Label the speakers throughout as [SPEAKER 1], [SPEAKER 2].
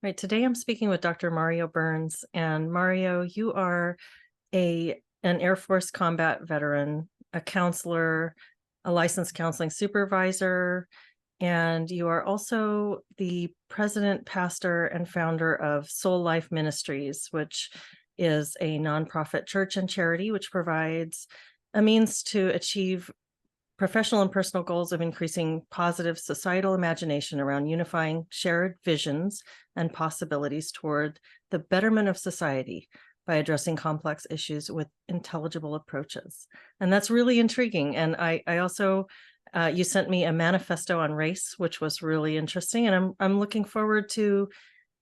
[SPEAKER 1] Right. Today I'm speaking with Dr. Mario Burns. And Mario, you are an Air Force combat veteran, a counselor, a licensed counseling supervisor, and you are also the president, pastor, and founder of Soul Life Ministries, which is a nonprofit church and charity which provides a means to achieve professional and personal goals of increasing positive societal imagination around unifying shared visions and possibilities toward the betterment of society by addressing complex issues with intelligible approaches. And that's really intriguing. And I also, you sent me a manifesto on race, which was really interesting. And I'm looking forward to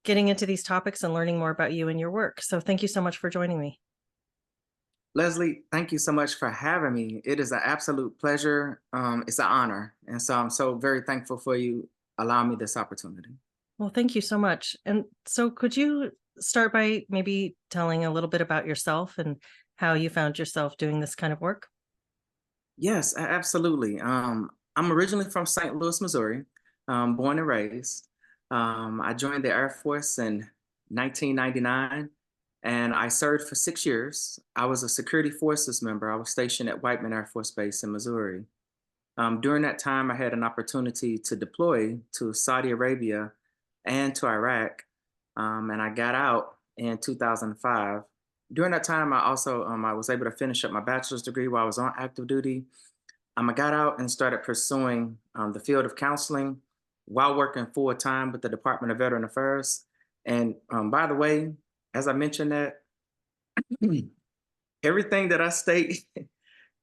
[SPEAKER 1] getting into these topics and learning more about you and your work. So thank you so much for joining me.
[SPEAKER 2] Leslie, thank you so much for having me. It is an absolute pleasure. It's an honor. And so I'm so very thankful for you allowing me this opportunity.
[SPEAKER 1] Well, thank you so much. And so could you start by maybe telling a little bit about yourself and how you found yourself doing this kind of work?
[SPEAKER 2] Yes, absolutely. I'm originally from St. Louis, Missouri, born and raised. I joined the Air Force in 1999 and I served for 6 years. I was a security forces member. I was stationed at Whiteman Air Force Base in Missouri. During that time, I had an opportunity to deploy to Saudi Arabia and to Iraq, and I got out in 2005. During that time, I was able to finish up my bachelor's degree while I was on active duty. I got out and started pursuing the field of counseling while working full time with the Department of Veteran Affairs. And by the way, as I mentioned that, everything that I state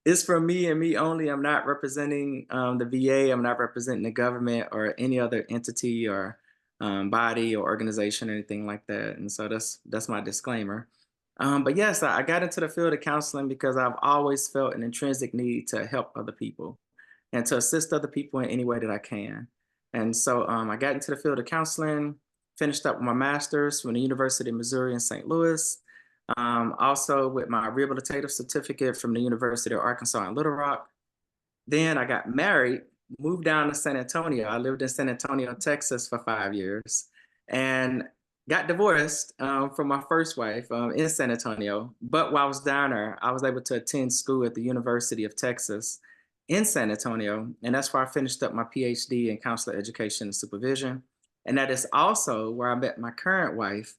[SPEAKER 2] is for me and me only. I'm not representing the VA. I'm not representing the government or any other entity or body or organization or anything like that. And so that's my disclaimer. But yes, I got into the field of counseling because I've always felt an intrinsic need to help other people and to assist other people in any way that I can. And so I got into the field of counseling, finished up with my master's from the University of Missouri in St. Louis. Also with my rehabilitative certificate from the University of Arkansas in Little Rock. Then I got married, moved down to San Antonio. I lived in San Antonio, Texas for 5 years and got divorced from my first wife in San Antonio. But while I was down there, I was able to attend school at the University of Texas in San Antonio. And that's where I finished up my PhD in counselor education and supervision. And that is also where I met my current wife,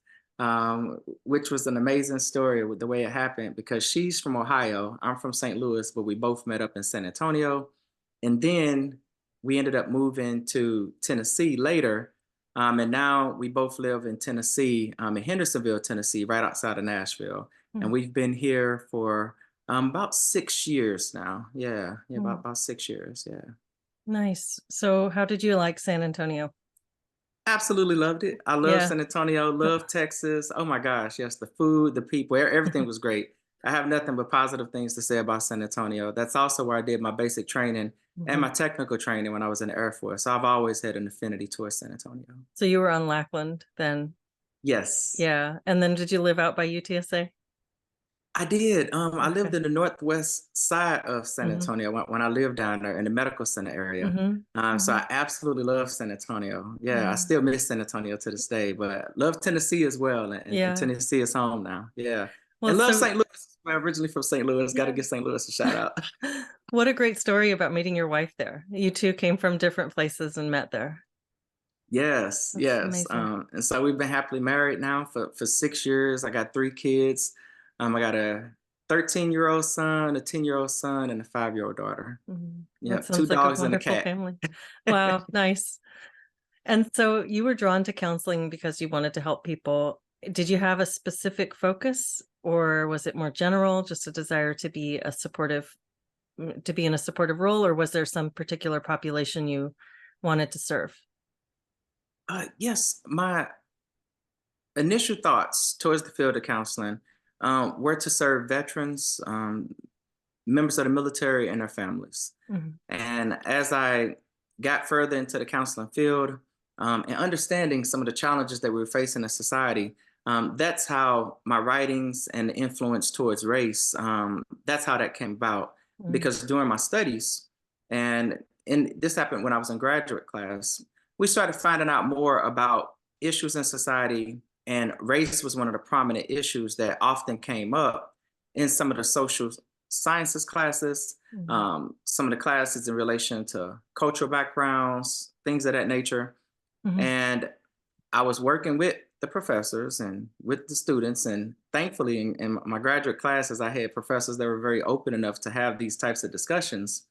[SPEAKER 2] which was an amazing story with the way it happened because she's from Ohio. I'm from St. Louis, but we both met up in San Antonio. And then we ended up moving to Tennessee later. And now we both live in Tennessee, in Hendersonville, Tennessee, right outside of Nashville. And
[SPEAKER 1] Mm,
[SPEAKER 2] we've been here for about 6 years now. Yeah,
[SPEAKER 1] mm,
[SPEAKER 2] about 6 years. Yeah.
[SPEAKER 1] nice. So how did you like San Antonio?
[SPEAKER 2] Absolutely loved it. I love
[SPEAKER 1] Yeah.
[SPEAKER 2] San Antonio, love Texas. Oh my gosh, yes, the food, the people, everything was great. I have nothing but positive things to say about San Antonio. That's also where I did my basic training and
[SPEAKER 1] Mhm.
[SPEAKER 2] my technical training when I was in the Air Force. So I've always had an affinity towards San Antonio.
[SPEAKER 1] So you were on Lackland then.
[SPEAKER 2] Yes,
[SPEAKER 1] Yeah. And then did you live out by UTSA?
[SPEAKER 2] I did. I lived
[SPEAKER 1] Okay.
[SPEAKER 2] in the northwest side of San
[SPEAKER 1] Hmm.
[SPEAKER 2] Antonio when I lived down there in the medical center area.
[SPEAKER 1] Hmm.
[SPEAKER 2] So
[SPEAKER 1] Hmm.
[SPEAKER 2] I absolutely love San Antonio. Yeah, I
[SPEAKER 1] Yeah.
[SPEAKER 2] still miss San Antonio to this day, but love Tennessee as well. And
[SPEAKER 1] Yeah.
[SPEAKER 2] Tennessee is home now. Yeah.
[SPEAKER 1] Well,
[SPEAKER 2] And love
[SPEAKER 1] so
[SPEAKER 2] St. Louis. I'm originally from St. Louis. Got to
[SPEAKER 1] yeah.
[SPEAKER 2] give St. Louis a shout out.
[SPEAKER 1] What a great story about meeting your wife there. You two came from different places and met there.
[SPEAKER 2] Yes,
[SPEAKER 1] That's
[SPEAKER 2] yes.
[SPEAKER 1] amazing.
[SPEAKER 2] And so we've been happily married now for 6 years. I got 3 kids. I got a 13-year-old son, a 10-year-old son, and a 5-year-old daughter.
[SPEAKER 1] Mhm. That
[SPEAKER 2] Yep, two
[SPEAKER 1] sounds like a
[SPEAKER 2] dogs and a
[SPEAKER 1] wonderful
[SPEAKER 2] cat.
[SPEAKER 1] family. Wow, nice. And so you were drawn to counseling because you wanted to help people. Did you have a specific focus or was it more general, just a desire to be to be in a supportive role, or was there some particular population you wanted to serve?
[SPEAKER 2] Yes, my initial thoughts towards the field of counseling were to serve veterans, members of the military, and their families.
[SPEAKER 1] Mhm.
[SPEAKER 2] And as I got further into the counseling field and understanding some of the challenges that we were facing in society, that's how my writings and the influence towards race, that's how that came about.
[SPEAKER 1] Mm.
[SPEAKER 2] Because during my studies, and this happened when I was in graduate class, we started finding out more about issues in society, and race was one of the prominent issues that often came up in some of the social sciences classes,
[SPEAKER 1] Mhm.
[SPEAKER 2] some of the classes in relation to cultural backgrounds, things of that nature.
[SPEAKER 1] Mhm.
[SPEAKER 2] And I was working with the professors and with the students, and thankfully, in my graduate classes, I had professors that were very open enough to have these types of discussions.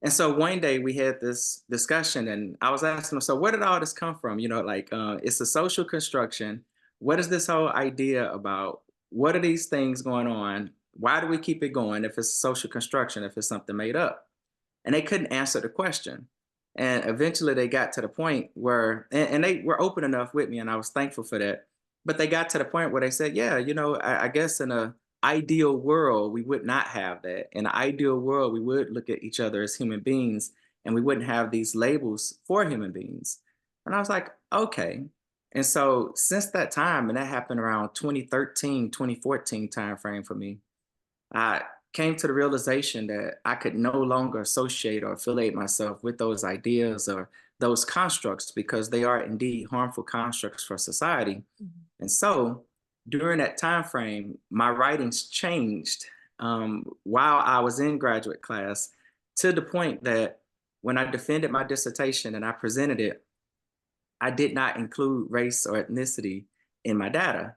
[SPEAKER 2] And so one day we had this discussion, and I was asking them, so where did all this come from? Like, it's a social construction. What is this whole idea about? What are these things going on? Why do we keep it going if it's social construction, if it's something made up? And they couldn't answer the question. And eventually they got to the point where, and they were open enough with me, and I was thankful for that. But they got to the point where they said, yeah, I guess in a ideal world, we would not have that. In an ideal world, we would look at each other as human beings, and we wouldn't have these labels for human beings. And I was like, okay. And so since that time, and that happened around 2013, 2014 timeframe for me, I came to the realization that I could no longer associate or affiliate myself with those ideas or those constructs, because they are indeed harmful constructs for society.
[SPEAKER 1] Mhm.
[SPEAKER 2] And so during that time frame, my writings changed while I was in graduate class, to the point that when I defended my dissertation and I presented it, I did not include race or ethnicity in my data.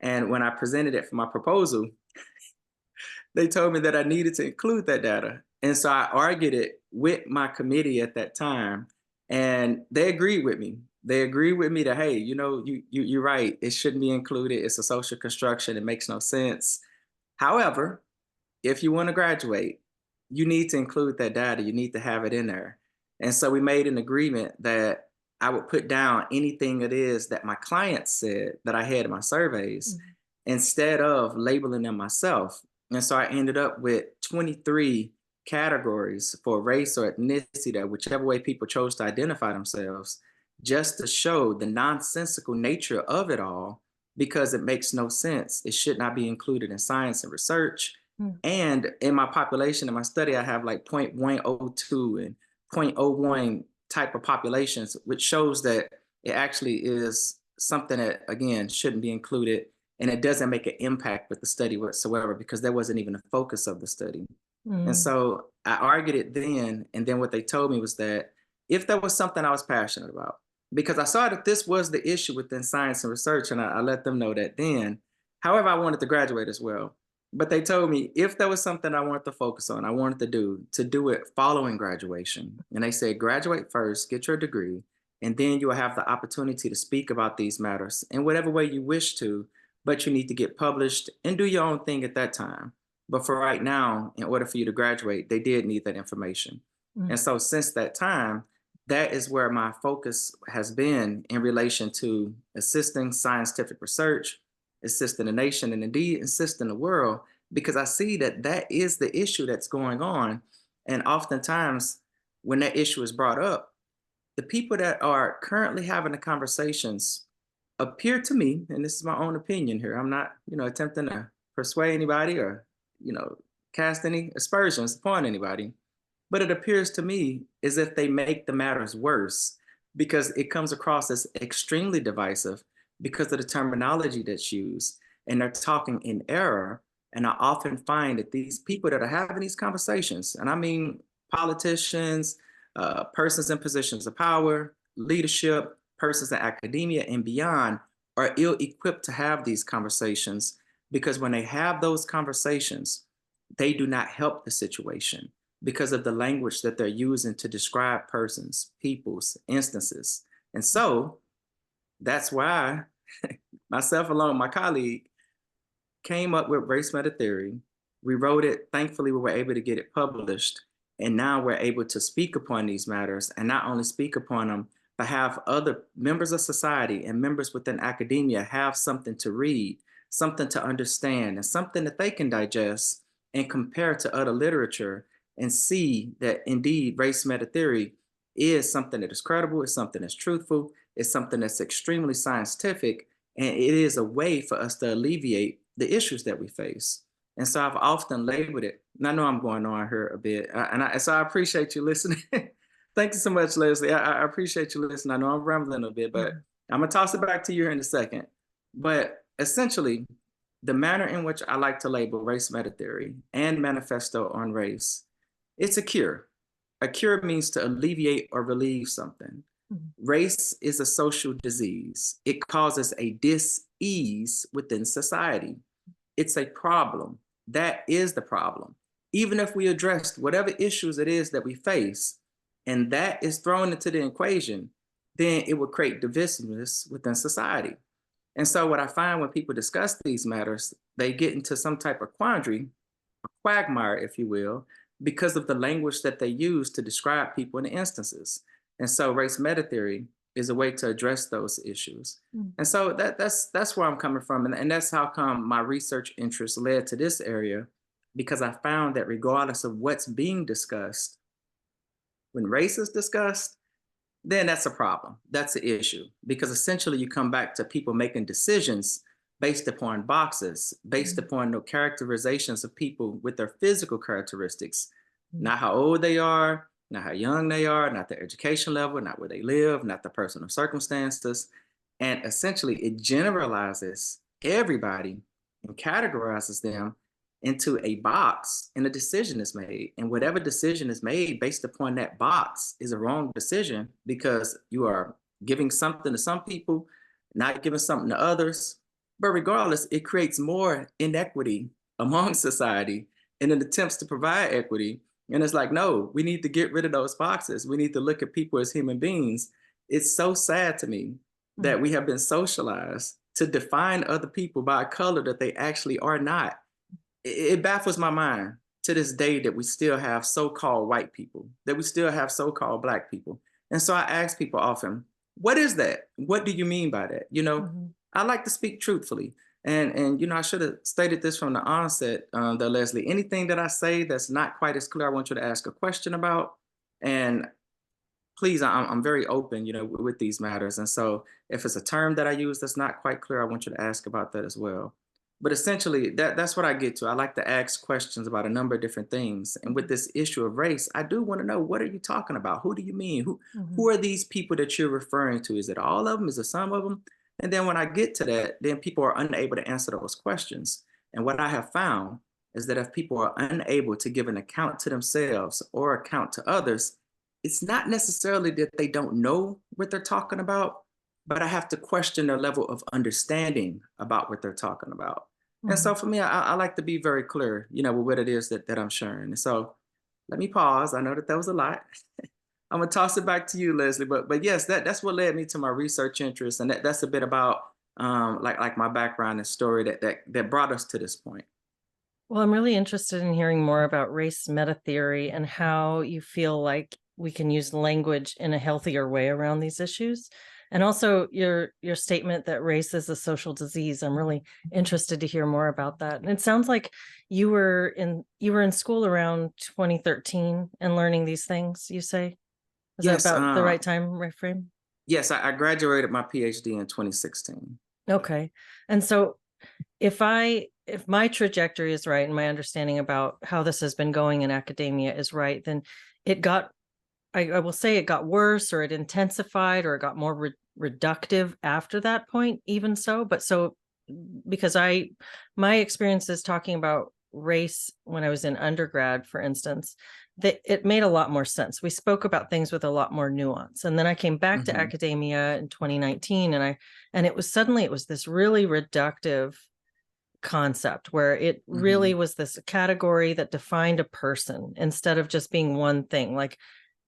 [SPEAKER 2] And when I presented it for my proposal, they told me that I needed to include that data. And so I argued it with my committee at that time, and they agreed with me. They agreed with me that, hey, you're right. It shouldn't be included. It's a social construction. It makes no sense. However, if you want to graduate, you need to include that data. You need to have it in there. And so we made an agreement that I would put down anything it is that my clients said that I had in my surveys,
[SPEAKER 1] Mhm.
[SPEAKER 2] instead of labeling them myself. And so I ended up with 23 categories for race or ethnicity, that whichever way people chose to identify themselves, just to show the nonsensical nature of it all, because it makes no sense. It should not be included in science and research.
[SPEAKER 1] Mm.
[SPEAKER 2] And in my population, in my study, I have like 0.102 and zero point zero 0.01 type of populations, which shows that it actually is something that, again, shouldn't be included. And it doesn't make an impact with the study whatsoever, because that wasn't even the focus of the study. And
[SPEAKER 1] Mm.
[SPEAKER 2] so I argued it then. And then what they told me was that if there was something I was passionate about, because I saw that this was the issue within science and research, and I let them know that then. However, I wanted to graduate as well. But they told me if there was something I wanted to focus on, I wanted to do it following graduation. And they said, graduate first, get your degree, and then you will have the opportunity to speak about these matters in whatever way you wish to, but you need to get published and do your own thing at that time. But for right now, in order for you to graduate, they did need that information.
[SPEAKER 1] Mm.
[SPEAKER 2] And so since that time, that is where my focus has been in relation to assisting scientific research, assisting the nation, and indeed assisting the world, because I see that that is the issue that's going on. And oftentimes, when that issue is brought up, the people that are currently having the conversations appear to me, and this is my own opinion here, I'm not, attempting to persuade anybody or, you know, cast any aspersions upon anybody, but it appears to me as if they make the matters worse, because it comes across as extremely divisive because of the terminology that's used, and they're talking in error. And I often find that these people that are having these conversations, and I mean politicians, persons in positions of power, leadership, persons in academia and beyond, are ill equipped to have these conversations, because when they have those conversations, they do not help the situation because of the language that they're using to describe persons, peoples, instances. And so that's why myself, along with my colleague, came up with race meta theory. We wrote it. Thankfully, we were able to get it published. And now we're able to speak upon these matters, and not only speak upon them, but have other members of society and members within academia have something to read, something to understand, and something that they can digest and compare to other literature, and see that indeed race meta theory is something that is credible, it's something that's truthful, it's something that's extremely scientific, and it is a way for us to alleviate the issues that we face. And so I've often labeled it, and I know I'm going on here a bit, so I appreciate you listening. Thank you so much, Leslie. I appreciate you listening. I know I'm rambling a bit, but
[SPEAKER 1] Mhm.
[SPEAKER 2] I'm gonna toss it back to you here in a second. But essentially, the manner in which I like to label race meta theory and manifesto on race, it's a cure. A cure means to alleviate or relieve something.
[SPEAKER 1] Mhm.
[SPEAKER 2] Race is a social disease. It causes a dis-ease within society. It's a problem. That is the problem. Even if we addressed whatever issues it is that we face, and that is thrown into the equation, then it would create divisiveness within society. And so, what I find when people discuss these matters, they get into some type of quandary, a quagmire, if you will, because of the language that they use to describe people in the instances. And so, race meta theory is a way to address those issues.
[SPEAKER 1] Mm.
[SPEAKER 2] And so that's where I'm coming from, and that's how come my research interest led to this area, because I found that regardless of what's being discussed, when race is discussed, then that's a problem. That's the issue. Because essentially you come back to people making decisions based upon boxes, based
[SPEAKER 1] Mm.
[SPEAKER 2] upon the characterizations of people with their physical characteristics,
[SPEAKER 1] Mm.
[SPEAKER 2] not how old they are, not how young they are, not their education level, not where they live, not their personal circumstances. And essentially it generalizes everybody and categorizes them into a box, and a decision is made. And whatever decision is made based upon that box is a wrong decision, because you are giving something to some people, not giving something to others. But regardless, it creates more inequity among society in an attempts to provide equity. And it's like, no, we need to get rid of those boxes. We need to look at people as human beings. It's so sad to me
[SPEAKER 1] Mm.
[SPEAKER 2] that we have been socialized to define other people by a color that they actually are not. It baffles my mind to this day that we still have so-called white people, that we still have so-called black people. And so I ask people often, what is that? What do you mean by that?
[SPEAKER 1] Mhm.
[SPEAKER 2] I like to speak truthfully. And I should have stated this from the onset, though, Leslie. Anything that I say that's not quite as clear, I want you to ask a question about. And please, I'm very open, with these matters. And so if it's a term that I use that's not quite clear, I want you to ask about that as well. But essentially, that's what I get to. I like to ask questions about a number of different things. And with this issue of race, I do want to know, what are you talking about? Who do you mean? Who
[SPEAKER 1] Mhm.
[SPEAKER 2] are these people that you're referring to? Is it all of them? Is it some of them? And then when I get to that, then people are unable to answer those questions. And what I have found is that if people are unable to give an account to themselves or account to others, it's not necessarily that they don't know what they're talking about, but I have to question their level of understanding about what they're talking about. And so
[SPEAKER 1] Mhm.
[SPEAKER 2] for me, I like to be very clear, with what it is that I'm sharing. And so let me pause. I know that was a lot. I'm gonna toss it back to you, Leslie. But yes, that's what led me to my research interest, and that's a bit about like my background and story that brought us to this point.
[SPEAKER 1] Well, I'm really interested in hearing more about race meta theory and how you feel like we can use language in a healthier way around these issues. And also your statement that race is a social disease. I'm really interested to hear more about that. And it sounds like you were in school around 2013 and learning these things, you say? Is that
[SPEAKER 2] Yes,
[SPEAKER 1] about the right time frame?
[SPEAKER 2] yes, I graduated my PhD in 2016.
[SPEAKER 1] Okay. And so if my trajectory is right and my understanding about how this has been going in academia is right, then it got, I will say it got worse, or it intensified, or it got more reductive after that point, even so. But so, because my experience is talking about race when I was in undergrad, for instance, that it made a lot more sense. We spoke about things with a lot more nuance. And then I came back to
[SPEAKER 2] Hmm.
[SPEAKER 1] academia in 2019, and it was this really reductive concept where it really
[SPEAKER 2] Hmm.
[SPEAKER 1] was this category that defined a person instead of just being one thing. Like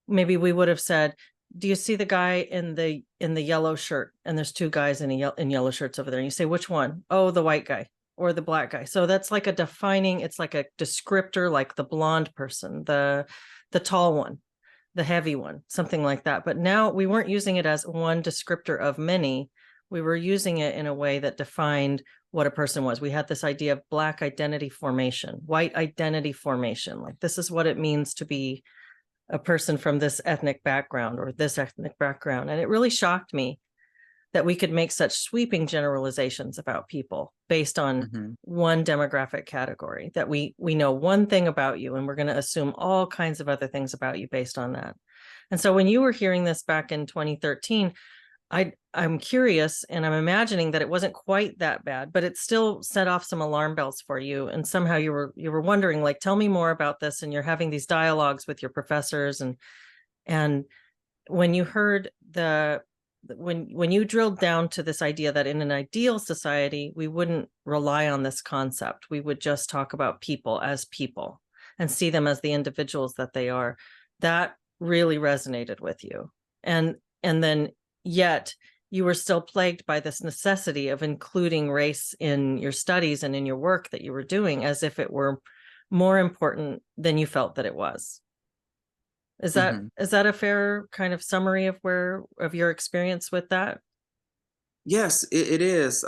[SPEAKER 1] maybe we would have said, do you see the guy in the yellow shirt, and there's two guys in yellow shirts over there, and you say, which one? Oh, the white guy or the black guy. So that's like it's like a descriptor, like the blonde person, the tall one, the heavy one, something like that. But now we weren't using it as one descriptor of many. We were using it in a way that defined what a person was. We had this idea of black identity formation, white identity formation. Like, this is what it means to be a person from this ethnic background or this ethnic background. And it really shocked me that we could make such sweeping generalizations about people based on
[SPEAKER 2] Hmm.
[SPEAKER 1] one demographic category, that we know one thing about you and we're going to assume all kinds of other things about you based on that. And so when you were hearing this back in 2013, I'm curious, and I'm imagining that it wasn't quite that bad, but it still set off some alarm bells for you. And somehow you were wondering, like, tell me more about this. And you're having these dialogues with your professors, and when you heard when you drilled down to this idea that in an ideal society, we wouldn't rely on this concept. We would just talk about people as people and see them as the individuals that they are. That really resonated with you. And then yet you were still plagued by this necessity of including race in your studies and in your work that you were doing, as if it were more important than you felt that it was. Is that
[SPEAKER 2] Mhm.
[SPEAKER 1] is that a fair kind of summary of your experience with that?
[SPEAKER 2] Yes, it is.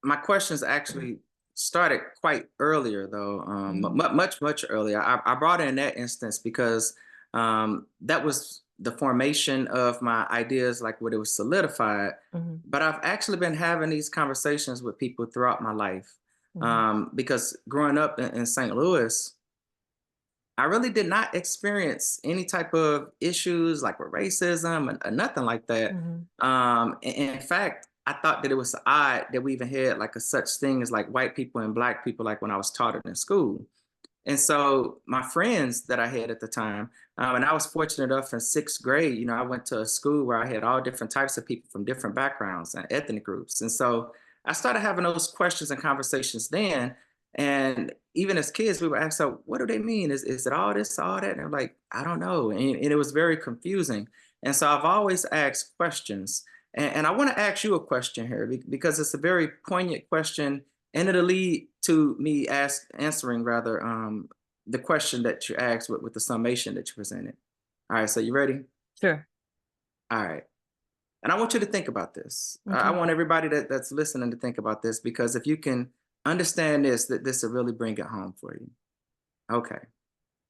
[SPEAKER 2] My questions actually started quite earlier, though,
[SPEAKER 1] Mhm,
[SPEAKER 2] much earlier. I brought in that instance because that was the formation of my ideas, like what it was solidified.
[SPEAKER 1] mhm,
[SPEAKER 2] But I've actually been having these conversations with people throughout my life,
[SPEAKER 1] mhm,
[SPEAKER 2] because growing up in St. Louis, I really did not experience any type of issues like with racism and nothing like that.
[SPEAKER 1] mhm,
[SPEAKER 2] In fact, I thought that it was odd that we even had like a such thing as like white people and black people, like when I was taught it in school. And so my friends that I had at the time, and I was fortunate enough in sixth grade, I went to a school where I had all different types of people from different backgrounds and ethnic groups. And so I started having those questions and conversations then. And even as kids, we were asked, so what do they mean? Is it all this, all that? And I'm like, I don't know. And it was very confusing. And so I've always asked questions. And I want to ask you a question here because it's a very poignant question, and it'll lead to me answering rather the question that you asked with the summation that you presented. All right, so you ready?
[SPEAKER 1] sure.
[SPEAKER 2] All right. And I want you to think about this. I
[SPEAKER 1] Okay.
[SPEAKER 2] want everybody that's listening to think about this, because if you can understand this, that this will really bring it home for you. Okay.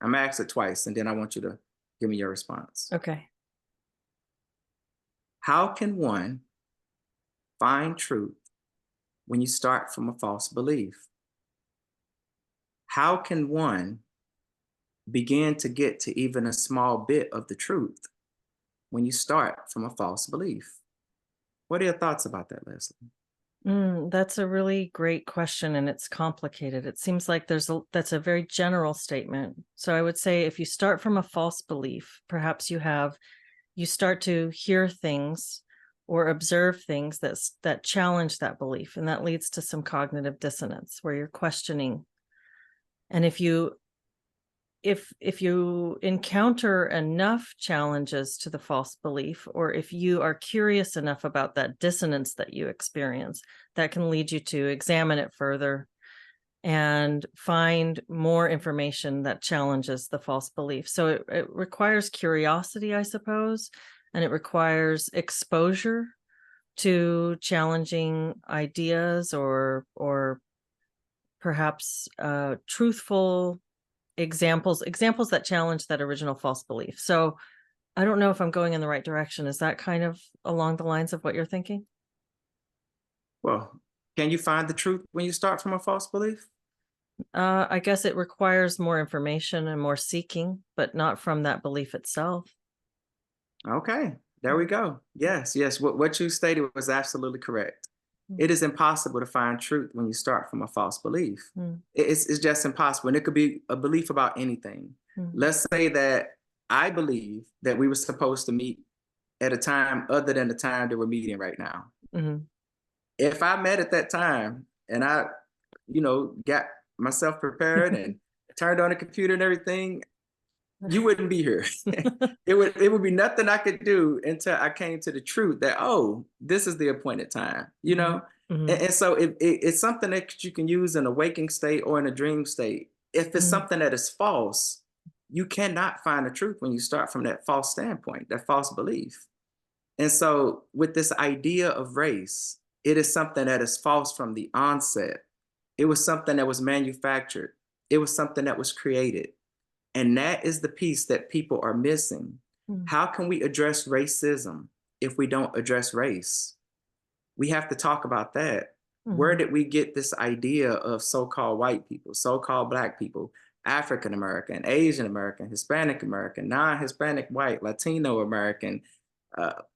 [SPEAKER 2] I'm gonna ask it twice, and then I want you to give me your response.
[SPEAKER 1] Okay.
[SPEAKER 2] How can one find truth when you start from a false belief? How can one begin to get to even a small bit of the truth when you start from a false belief? What are your thoughts about that, Leslie?
[SPEAKER 1] That's a really great question, and it's complicated. It seems like that's a very general statement. So I would say if you start from a false belief, perhaps you start to hear things or observe things that challenge that belief, and that leads to some cognitive dissonance where you're questioning. And if you encounter enough challenges to the false belief, or if you are curious enough about that dissonance that you experience, that can lead you to examine it further and find more information that challenges the false belief. So it requires curiosity, I suppose, and it requires exposure to challenging ideas, or perhaps truthful examples that challenge that original false belief. So I don't know if I'm going in the right direction. Is that kind of along the lines of what you're thinking?
[SPEAKER 2] Well, can you find the truth when you start from a false belief?
[SPEAKER 1] I guess it requires more information and more seeking, but not from that belief itself.
[SPEAKER 2] Okay, there we
[SPEAKER 1] Mm,
[SPEAKER 2] go. Yes, yes. What you stated was absolutely correct.
[SPEAKER 1] mm,
[SPEAKER 2] It is impossible to find truth when you start from a false belief.
[SPEAKER 1] mm,
[SPEAKER 2] It's just impossible. And it could be a belief about anything.
[SPEAKER 1] mm,
[SPEAKER 2] Let's say that I believe that we were supposed to meet at a time other than the time that we're meeting right now.
[SPEAKER 1] mhm,
[SPEAKER 2] If I met at that time and I, got myself prepared and turned on the computer and everything, you wouldn't be here. it would be nothing I could do until I came to the truth that, oh, this is the appointed time,
[SPEAKER 1] mhm, mhm,
[SPEAKER 2] And so it's something that you can use in a waking state or in a dream state. If it's
[SPEAKER 1] mhm,
[SPEAKER 2] something that is false, you cannot find the truth when you start from that false standpoint, that false belief. And so, with this idea of race, it is something that is false from the onset. It was something that was manufactured, it was something that was created. And that is the piece that people are missing.
[SPEAKER 1] mm,
[SPEAKER 2] How can we address racism if we don't address race? We have to talk about that. Where
[SPEAKER 1] mhm,
[SPEAKER 2] did we get this idea of so called white people, so called Black people, African American, Asian American, Hispanic American, non Hispanic white, Latino American?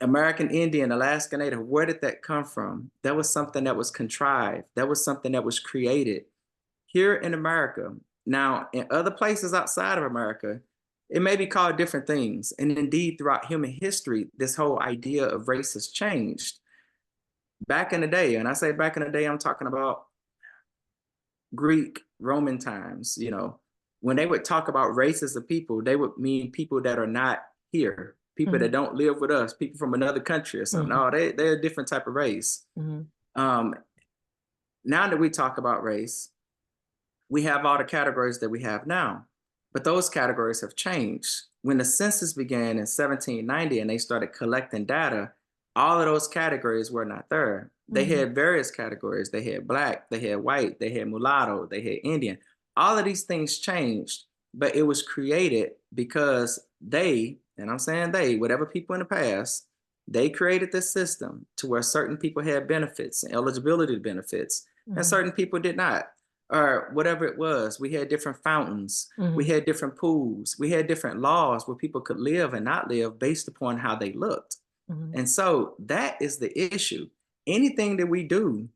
[SPEAKER 2] American Indian, Alaska Native, where did that come from? That was something that was contrived. That was something that was created here in America. Now, in other places outside of America, it may be called different things. And indeed, throughout human history, this whole idea of race has changed. Back in the day, and I say back in the day, I'm talking about Greek, Roman times, when they would talk about races of people, they would mean people that are not here, people that
[SPEAKER 1] Mhm.
[SPEAKER 2] don't live with us, people from another country or something.
[SPEAKER 1] Mhm.
[SPEAKER 2] No, they're a different type of race.
[SPEAKER 1] Mhm.
[SPEAKER 2] Um, Now that we talk about race, we have all the categories that we have now, but those categories have changed. When the census began in 1790 and they started collecting data, all of those categories were not there. They
[SPEAKER 1] Mhm.
[SPEAKER 2] had various categories. They had black, they had white, they had mulatto, they had Indian. All of these things changed, but it was created because they, and I'm saying they, whatever people in the past, they created this system to where certain people had benefits and eligibility benefits, and
[SPEAKER 1] Mhm.
[SPEAKER 2] certain people did not, or whatever it was. We had different fountains, we
[SPEAKER 1] Mhm.
[SPEAKER 2] had different pools, we had different laws where people could live and not live based upon how they looked.
[SPEAKER 1] Mhm.
[SPEAKER 2] And so that is the issue. Anything that we do,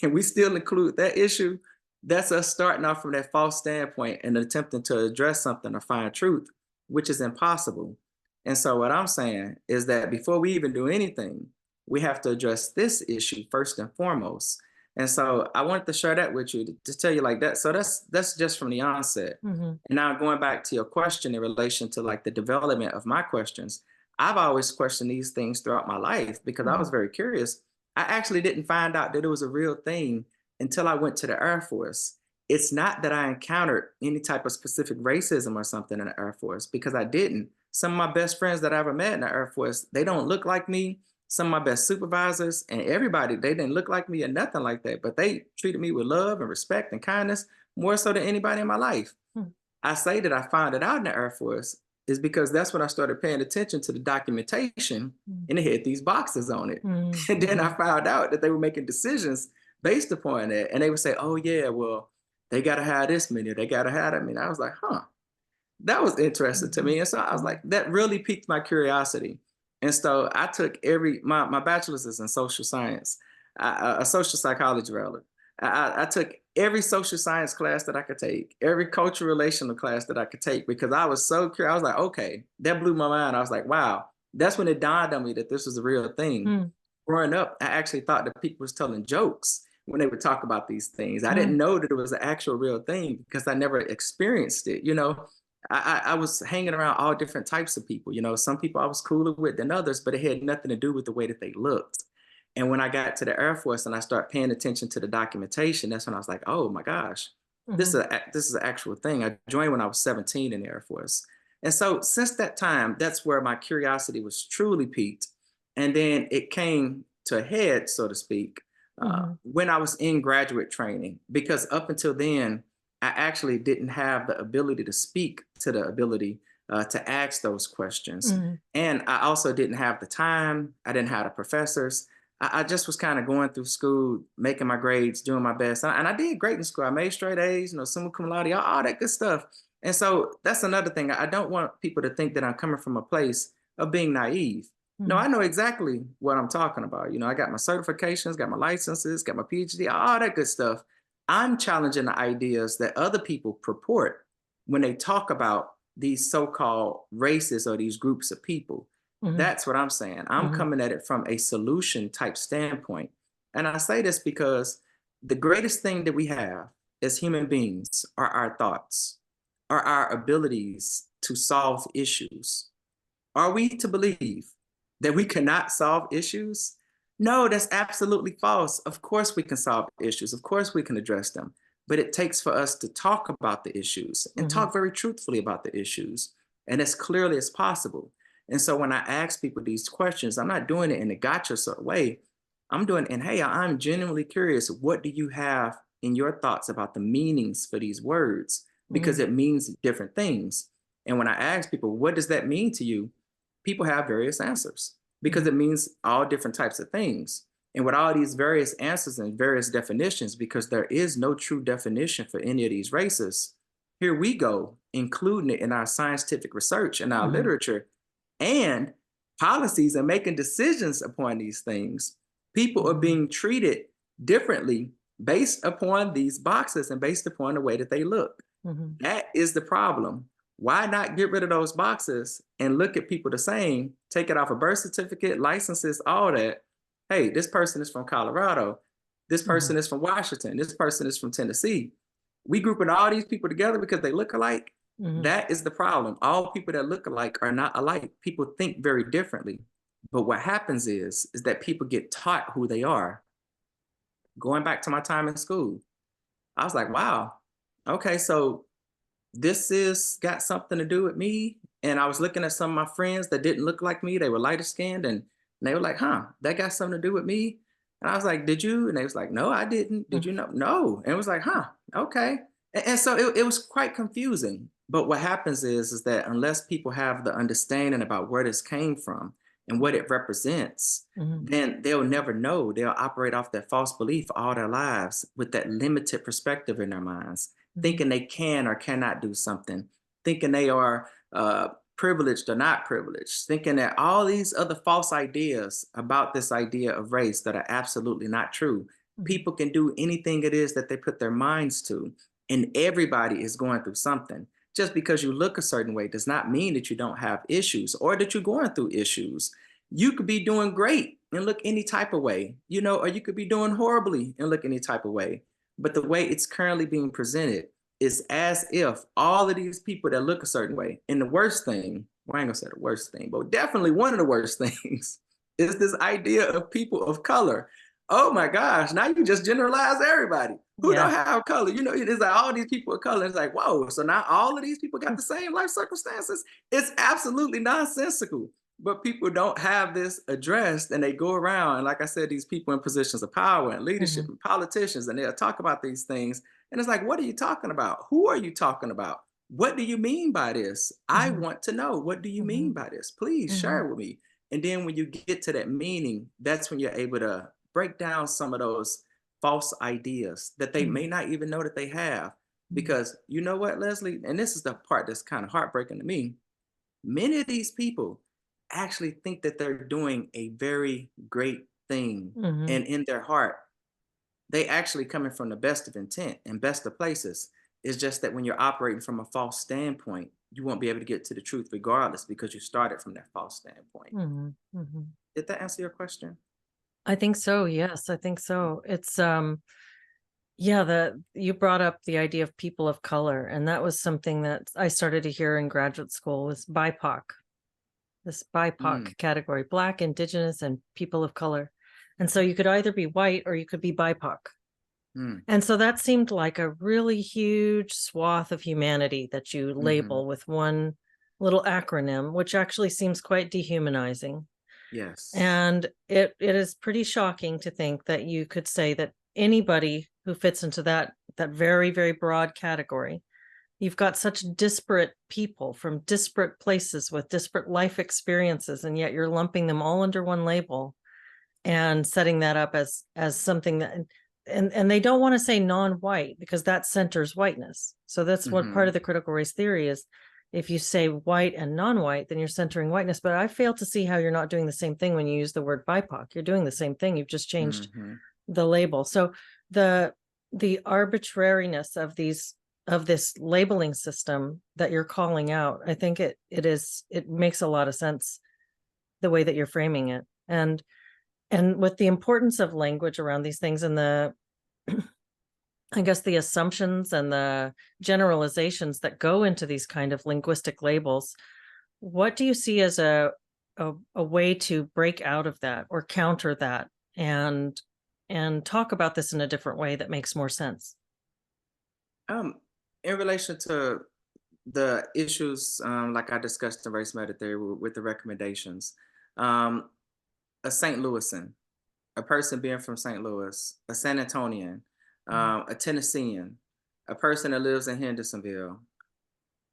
[SPEAKER 2] and we still include that issue, that's us starting off from that false standpoint and attempting to address something or find truth, which is impossible. And so what I'm saying is that before we even do anything, we have to address this issue first and foremost. And so I wanted to share that with you to tell you like that. So that's just from the onset.
[SPEAKER 1] Mhm.
[SPEAKER 2] And now going back to your question in relation to like the development of my questions, I've always questioned these things throughout my life because I was
[SPEAKER 1] Mhm.
[SPEAKER 2] very curious. I actually didn't find out that it was a real thing until I went to the Air Force. It's not that I encountered any type of specific racism or something in the Air Force, because I didn't. Some of my best friends that I ever met in the Air Force, they don't look like me. Some of my best supervisors and everybody, they didn't look like me or nothing like that, but they treated me with love and respect and kindness more so than anybody in my life.
[SPEAKER 1] Mhm.
[SPEAKER 2] I say that I found it out in the Air Force is because that's when I started paying attention to the documentation,
[SPEAKER 1] Mhm.
[SPEAKER 2] and it had these boxes on it.
[SPEAKER 1] Mhm.
[SPEAKER 2] And then I
[SPEAKER 1] Mhm.
[SPEAKER 2] found out that they were making decisions based upon that. And they would say, oh, yeah, well, they got to have this many, they got to have that many. I was like, huh, that was interesting to
[SPEAKER 1] Mhm.
[SPEAKER 2] me. And so I was like,
[SPEAKER 1] Mhm.
[SPEAKER 2] that really piqued my curiosity. And so I took my bachelor's is in social science, a social psychology rather. I took every social science class that I could take, every cultural relational class that I could take, because I was so curious. I was like, okay, that blew my mind. I was like, wow, that's when it dawned on me that this was a real thing.
[SPEAKER 1] Mhm.
[SPEAKER 2] Growing up, I actually thought that people was telling jokes when they would talk about these things. I didn't
[SPEAKER 1] Mhm.
[SPEAKER 2] know that it was an actual real thing because I never experienced it. I was hanging around all different types of people. Some people I was cooler with than others, but it had nothing to do with the way that they looked. And when I got to the Air Force and I started paying attention to the documentation, that's when I was like, oh my gosh,
[SPEAKER 1] Mhm.
[SPEAKER 2] this is an actual thing. I joined when I was 17 in the Air Force. And so since that time, that's where my curiosity was truly piqued. And then it came to a head, so to speak,
[SPEAKER 1] Mhm.
[SPEAKER 2] when I was in graduate training, because up until then, I actually didn't have the ability to speak to the ability to ask those questions.
[SPEAKER 1] Mhm.
[SPEAKER 2] And I also didn't have the time. I didn't have the professors. I just was kind of going through school, making my grades, doing my best. And I did great in school. I made straight A's, summa cum laude, all that good stuff. And so that's another thing. I don't want people to think that I'm coming from a place of being naive. No,
[SPEAKER 1] Mhm.
[SPEAKER 2] I know exactly what I'm talking about. I got my certifications, got my licenses, got my PhD, all that good stuff. I'm challenging the ideas that other people purport when they talk about these so-called races or these groups of people.
[SPEAKER 1] Mhm.
[SPEAKER 2] That's what I'm saying. I'm
[SPEAKER 1] Mhm.
[SPEAKER 2] coming at it from a solution type standpoint. And I say this because the greatest thing that we have as human beings are our thoughts, are our abilities to solve issues. Are we to believe that we cannot solve issues? No, that's absolutely false. Of course, we can solve issues. Of course, we can address them. But it takes for us to talk about the issues and
[SPEAKER 1] Mhm.
[SPEAKER 2] talk very truthfully about the issues and as clearly as possible. And so when I ask people these questions, I'm not doing it in a gotcha sort of way. I'm doing it in, hey, I'm genuinely curious. What do you have in your thoughts about the meanings for these words? Because
[SPEAKER 1] Mhm.
[SPEAKER 2] it means different things. And when I ask people, what does that mean to you? People have various answers because
[SPEAKER 1] Mhm.
[SPEAKER 2] it means all different types of things. And with all these various answers and various definitions, because there is no true definition for any of these races, here we go, including it in our scientific research and our
[SPEAKER 1] Mhm.
[SPEAKER 2] literature. And policies and making decisions upon these things, people are
[SPEAKER 1] Mhm.
[SPEAKER 2] being treated differently based upon these boxes and based upon the way that they look.
[SPEAKER 1] Mhm.
[SPEAKER 2] That is the problem. Why not get rid of those boxes and look at people the same? Take it off a birth certificate, licenses, all that. Hey, this person is from Colorado. This
[SPEAKER 1] Mhm.
[SPEAKER 2] person is from Washington. This person is from Tennessee. We grouping all these people together because they look alike.
[SPEAKER 1] Mhm.
[SPEAKER 2] That is the problem. All people that look alike are not alike. People think very differently. But what happens is that people get taught who they are. Going back to my time in school, I was like, wow, okay, so this is got something to do with me. And I was looking at some of my friends that didn't look like me. They were lighter skinned and they were like, huh, that got something to do with me. And I was like, did you? And they was like, no, I didn't. Did
[SPEAKER 1] Mhm.
[SPEAKER 2] you know? No. And it was like, huh, okay. And so it was quite confusing. But what happens is that unless people have the understanding about where this came from and what it represents,
[SPEAKER 1] Mhm.
[SPEAKER 2] then they'll never know. They'll operate off that false belief all their lives with that limited perspective in their minds,
[SPEAKER 1] Mhm.
[SPEAKER 2] thinking they can or cannot do something, thinking they are privileged or not privileged, thinking that all these other false ideas about this idea of race that are absolutely not true.
[SPEAKER 1] Mhm.
[SPEAKER 2] People can do anything it is that they put their minds to, and everybody is going through something. Just because you look a certain way does not mean that you don't have issues or that you're going through issues. You could be doing great and look any type of way, or you could be doing horribly and look any type of way. But the way it's currently being presented is as if all of these people that look a certain way, and the worst thing, well, I ain't gonna say the worst thing, but definitely one of the worst things is this idea of people of color. Oh my gosh, now you just generalize everybody who
[SPEAKER 1] Yeah.
[SPEAKER 2] don't have color. It's like all these people of color. It's like, whoa, so now all of these people got the same life circumstances. It's absolutely nonsensical. But people don't have this addressed and they go around. And like I said, these people in positions of power and leadership
[SPEAKER 1] Mhm.
[SPEAKER 2] and politicians, and they'll talk about these things. And it's like, what are you talking about? Who are you talking about? What do you mean by this? I
[SPEAKER 1] Mhm.
[SPEAKER 2] want to know. What do you mean
[SPEAKER 1] Mhm.
[SPEAKER 2] by this? Please
[SPEAKER 1] Mhm.
[SPEAKER 2] share with me. And then when you get to that meaning, that's when you're able to break down some of those false ideas that they
[SPEAKER 1] Mhm.
[SPEAKER 2] may not even know that they have.
[SPEAKER 1] Mhm.
[SPEAKER 2] Because you know what, Leslie? And this is the part that's kind of heartbreaking to me. Many of these people actually think that they're doing a very great thing.
[SPEAKER 1] Mhm.
[SPEAKER 2] And in their heart, they actually coming from the best of intent and best of places. It's just that when you're operating from a false standpoint, you won't be able to get to the truth regardless because you started from that false standpoint.
[SPEAKER 1] Mhm. Mhm.
[SPEAKER 2] Did that answer your question?
[SPEAKER 1] I think so. Yes, I think so. It's yeah, the you brought up the idea of people of color, and that was something that I started to hear in graduate school was BIPOC, this
[SPEAKER 2] Mm,
[SPEAKER 1] BIPOC category, Black, Indigenous, and people of color. And so you could either be white or you could be BIPOC.
[SPEAKER 2] mm,
[SPEAKER 1] And so that seemed like a really huge swath of humanity that you
[SPEAKER 2] mm-hmm.
[SPEAKER 1] label with one little acronym, which actually seems quite dehumanizing.
[SPEAKER 2] Yes.
[SPEAKER 1] And it is pretty shocking to think that you could say that anybody who fits into that very, very broad category, you've got such disparate people from disparate places with disparate life experiences, and yet you're lumping them all under one label and setting that up as something that and they don't want to say non-white because that centers whiteness. So that's what part
[SPEAKER 2] Mm-hmm.
[SPEAKER 1] of the critical race theory is. If you say white and non-white, then you're centering whiteness. But I fail to see how you're not doing the same thing when you use the word BIPOC. You're doing the same thing. You've just changed
[SPEAKER 2] Mm-hmm.
[SPEAKER 1] the label. So the the arbitrariness of this labeling system that you're calling out, I think it makes a lot of sense the way that you're framing it. And with the importance of language around these things and the I guess the assumptions and the generalizations that go into these kind of linguistic labels, what do you see as a way to break out of that or counter that and talk about this in a different way that makes more sense?
[SPEAKER 2] In relation to the issues, like I discussed in race meta with the recommendations, um, a St. Louisan, a person being from St. Louis, a San Antonian,
[SPEAKER 1] Mhm.
[SPEAKER 2] a Tennessean, a person that lives in Hendersonville,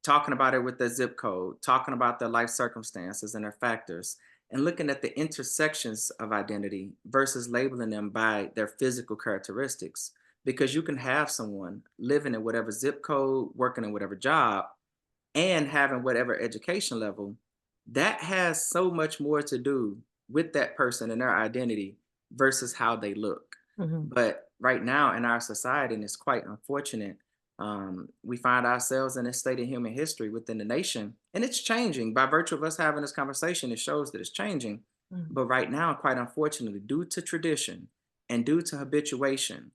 [SPEAKER 2] talking about it with their zip code, talking about their life circumstances and their factors, and looking at the intersections of identity versus labeling them by their physical characteristics. Because you can have someone living in whatever zip code, working in whatever job, and having whatever education level, that has so much more to do with that person and their identity versus how they look.
[SPEAKER 1] Mhm.
[SPEAKER 2] But right now in our society, and it's quite unfortunate, we find ourselves in a state of human history within the nation, and it's changing by virtue of us having this conversation. It shows that it's changing.
[SPEAKER 1] Mhm.
[SPEAKER 2] But right now, quite unfortunately, due to tradition and due to habituation,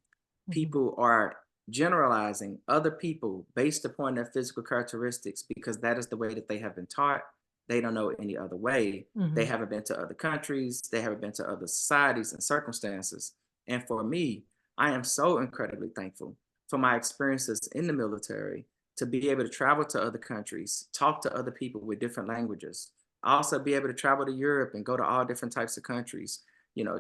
[SPEAKER 1] Mhm.
[SPEAKER 2] people are generalizing other people based upon their physical characteristics because that is the way that they have been taught. They don't know any other way. They
[SPEAKER 1] Mhm.
[SPEAKER 2] haven't been to other countries. They haven't been to other societies and circumstances. And for me, I am so incredibly thankful for my experiences in the military to be able to travel to other countries, talk to other people with different languages, also be able to travel to Europe and go to all different types of countries.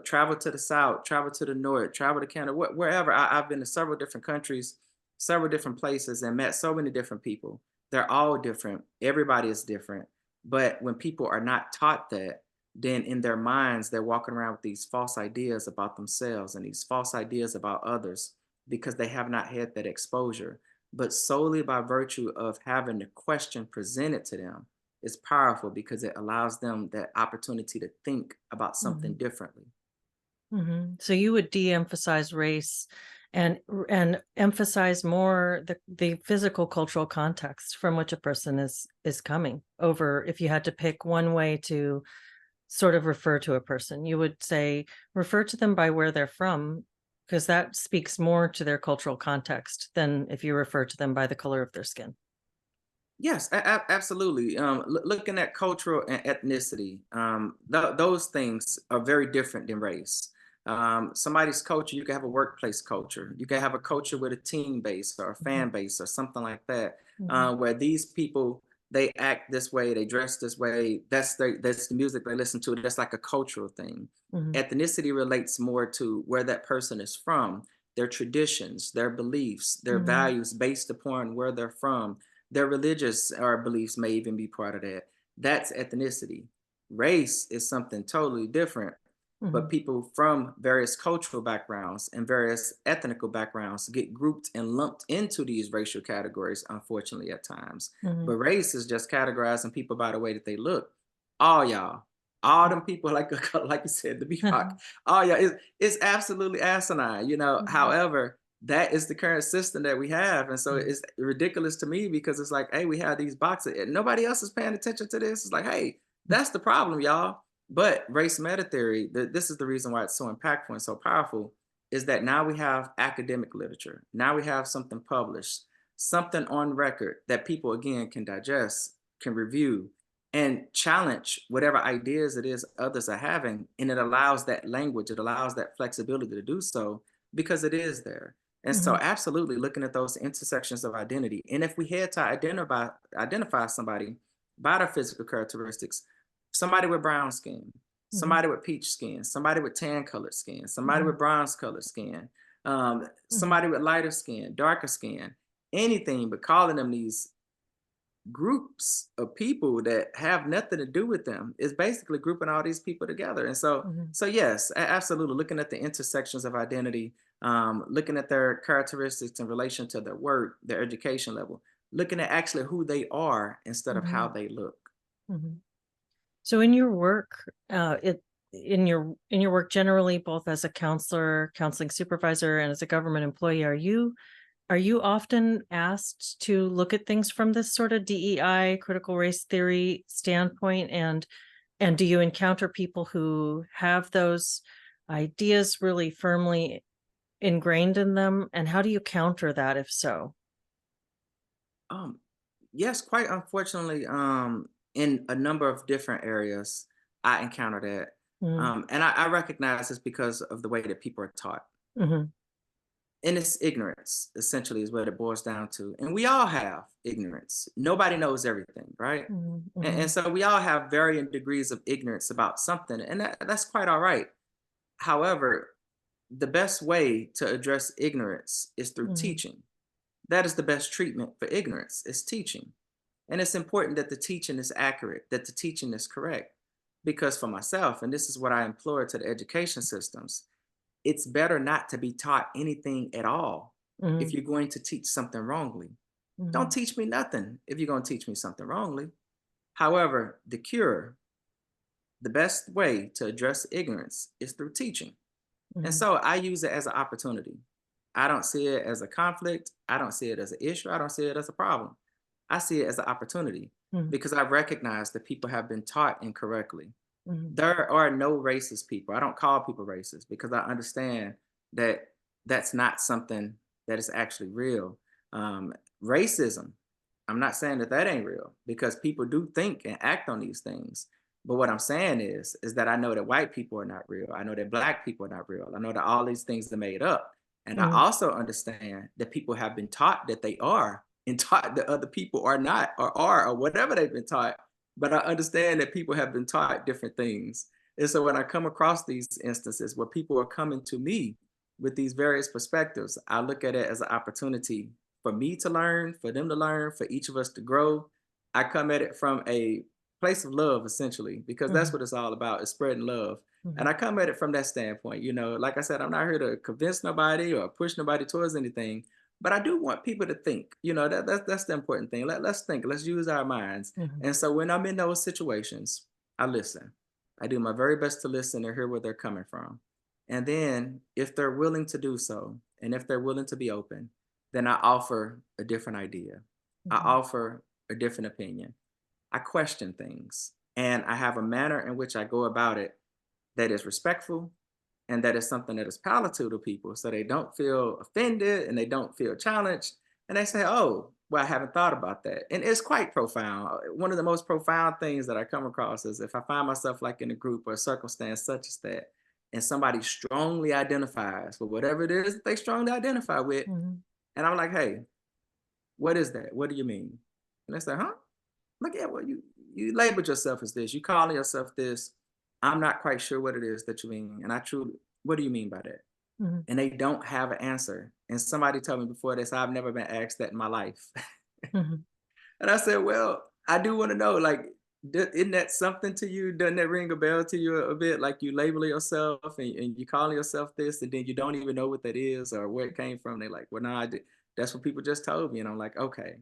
[SPEAKER 2] Travel to the South, travel to the North, travel to Canada, wherever. I've been to several different countries, several different places, and met so many different people. They're all different. Everybody is different. But when people are not taught that, then in their minds, they're walking around with these false ideas about themselves and these false ideas about others because they have not had that exposure. But solely by virtue of having the question presented to them is powerful because it allows them that opportunity to think about something
[SPEAKER 1] Mhm.
[SPEAKER 2] differently.
[SPEAKER 1] Mhm. So you would de-emphasize race and emphasize more the physical cultural context from which a person is coming over. If you had to pick one way to sort of refer to a person, you would say refer to them by where they're from, because that speaks more to their cultural context than if you refer to them by the color of their skin.
[SPEAKER 2] Yes, absolutely. Looking at cultural and ethnicity, those things are very different than race. Somebody's culture, you can have a workplace culture, you can have a culture with a team base or a
[SPEAKER 1] Mhm.
[SPEAKER 2] fan base or something like that,
[SPEAKER 1] Mhm.
[SPEAKER 2] where these people they act this way, they dress this way. That's the music they listen to. That's like a cultural thing.
[SPEAKER 1] Mhm.
[SPEAKER 2] Ethnicity relates more to where that person is from, their traditions, their beliefs, their
[SPEAKER 1] Mhm.
[SPEAKER 2] values based upon where they're from. Their religious or beliefs may even be part of that. That's ethnicity. Race is something totally different. But
[SPEAKER 1] Mhm.
[SPEAKER 2] people from various cultural backgrounds and various ethnical backgrounds get grouped and lumped into these racial categories, unfortunately, at times.
[SPEAKER 1] Mhm.
[SPEAKER 2] But race is just categorizing people by the way that they look. All y'all, all them people, like like you said, the Bebop, all y'all, it's absolutely asinine.
[SPEAKER 1] Mhm.
[SPEAKER 2] However, that is the current system that we have. And so
[SPEAKER 1] Mhm.
[SPEAKER 2] it's ridiculous to me because it's like, hey, we have these boxes and nobody else is paying attention to this. It's like, hey, that's the problem, y'all. But race meta theory, this is the reason why it's so impactful and so powerful, is that now we have academic literature. Now we have something published, something on record that people again can digest, can review, and challenge whatever ideas it is others are having. And it allows that language, it allows that flexibility to do so because it is there. And so
[SPEAKER 1] Mhm.
[SPEAKER 2] absolutely looking at those intersections of identity. And if we had to identify somebody by their physical characteristics, somebody with brown skin,
[SPEAKER 1] Mhm.
[SPEAKER 2] somebody with peach skin, somebody with tan colored skin, somebody
[SPEAKER 1] Mhm.
[SPEAKER 2] with bronze colored skin,
[SPEAKER 1] Mhm.
[SPEAKER 2] somebody with lighter skin, darker skin, anything but calling them these groups of people that have nothing to do with them is basically grouping all these people together. And so,
[SPEAKER 1] Mhm.
[SPEAKER 2] so yes, absolutely looking at the intersections of identity, looking at their characteristics in relation to their work, their education level, looking at actually who they are instead of how
[SPEAKER 1] Mhm.
[SPEAKER 2] they look.
[SPEAKER 1] Mhm. So in your work, in your work generally, both as a counselor, counseling supervisor, and as a government employee, are you often asked to look at things from this sort of DEI, critical race theory standpoint? And do you encounter people who have those ideas really firmly ingrained in them? And how do you counter that if so?
[SPEAKER 2] Um, yes, quite unfortunately, in a number of different areas, I encounter that.
[SPEAKER 1] Mm-hmm.
[SPEAKER 2] And I recognize this because of the way that people are taught.
[SPEAKER 1] Mm-hmm.
[SPEAKER 2] And it's ignorance, essentially, is what it boils down to. And we all have ignorance. Nobody knows everything, right? And
[SPEAKER 1] Mm-hmm.
[SPEAKER 2] so we all have varying degrees of ignorance about something, and that's quite all right. However, the best way to address ignorance is through
[SPEAKER 1] Mm-hmm.
[SPEAKER 2] teaching. That is the best treatment for ignorance, is teaching. And it's important that the teaching is accurate, that the teaching is correct. Because for myself, and this is what I implore to the education systems, it's better not to be taught anything at all if
[SPEAKER 1] Mm-hmm.
[SPEAKER 2] you're going to teach something wrongly.
[SPEAKER 1] Mm-hmm.
[SPEAKER 2] Don't teach me nothing if you're going to teach me something wrongly. However, the best way to address ignorance is through teaching. And
[SPEAKER 1] Mhm.
[SPEAKER 2] so I use it as an opportunity. I don't see it as a conflict. I don't see it as an issue. I don't see it as a problem. I see it as an opportunity
[SPEAKER 1] Mhm.
[SPEAKER 2] because I recognize that people have been taught incorrectly.
[SPEAKER 1] Mhm.
[SPEAKER 2] There are no racist people. I don't call people racist because I understand that that's not something that is actually real. Racism, I'm not saying that that ain't real because people do think and act on these things. But what I'm saying is that I know that white people are not real. I know that black people are not real. I know that all these things are made up. And I
[SPEAKER 1] Mhm.
[SPEAKER 2] also understand that people have been taught that they are and taught that other people are not or are or whatever they've been taught. But I understand that people have been taught different things. And so when I come across these instances where people are coming to me with these various perspectives, I look at it as an opportunity for me to learn, for them to learn, for each of us to grow. I come at it from a place of love, essentially, because that's
[SPEAKER 1] Mhm.
[SPEAKER 2] what it's all about, is spreading love. And
[SPEAKER 1] Mhm.
[SPEAKER 2] I come at it from that standpoint. Like I said, I'm not here to convince nobody or push nobody towards anything, but I do want people to think. That's the important thing. Let's think. Let's use our minds.
[SPEAKER 1] Mhm.
[SPEAKER 2] And so when I'm in those situations, I listen. I do my very best to listen and hear where they're coming from. And then if they're willing to do so, and if they're willing to be open, then I offer a different idea. I
[SPEAKER 1] Mhm.
[SPEAKER 2] offer a different opinion. I question things, and I have a manner in which I go about it that is respectful and that is something that is palatable to people so they don't feel offended and they don't feel challenged. And they say, oh, well, I haven't thought about that. And it's quite profound. One of the most profound things that I come across is if I find myself like in a group or a circumstance such as that, and somebody strongly identifies with whatever it is that they strongly identify with,
[SPEAKER 1] Mhm.
[SPEAKER 2] and I'm like, hey, what is that? What do you mean? And they say, huh? Look at what you labeled yourself as this. You calling yourself this. I'm not quite sure what it is that you mean. And I truly, what do you mean by that?
[SPEAKER 1] Mhm.
[SPEAKER 2] And they don't have an answer. And somebody told me before this, I've never been asked that in my life.
[SPEAKER 1] Mhm.
[SPEAKER 2] And I said, well, I do want to know, like, isn't that something to you? Doesn't that ring a bell to you a bit? Like you label yourself and you calling yourself this, and then you don't even know what that is or where it came from. They're like, well, no, that's what people just told me. And I'm like, okay,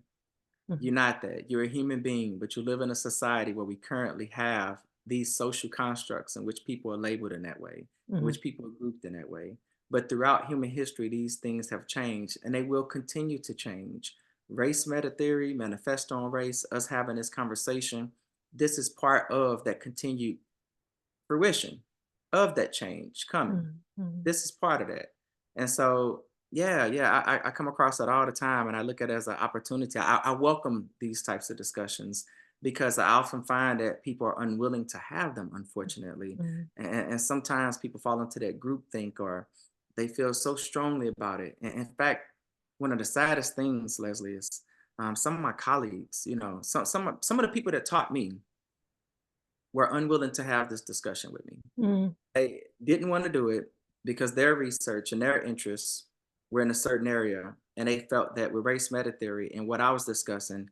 [SPEAKER 1] Mhm.
[SPEAKER 2] you're not that. You're a human being, but you live in a society where we currently have these social constructs in which people are labeled in that way, in
[SPEAKER 1] Mhm.
[SPEAKER 2] which people are grouped in that way. But throughout human history, these things have changed and they will continue to change. Race meta theory, manifesto on race, us having this conversation, this is part of that continued fruition of that change coming.
[SPEAKER 1] Mhm. Mhm.
[SPEAKER 2] This is part of that. And so, yeah, I come across that all the time and I look at it as an opportunity. I welcome these types of discussions because I often find that people are unwilling to have them, unfortunately.
[SPEAKER 1] Mhm.
[SPEAKER 2] And sometimes people fall into that group think or they feel so strongly about it. And in fact, one of the saddest things, Leslie, is some of my colleagues, some of the people that taught me were unwilling to have this discussion with me.
[SPEAKER 1] Mhm.
[SPEAKER 2] They didn't want to do it because their research and their interests were in a certain area. And they felt that with race meta theory and what I was discussing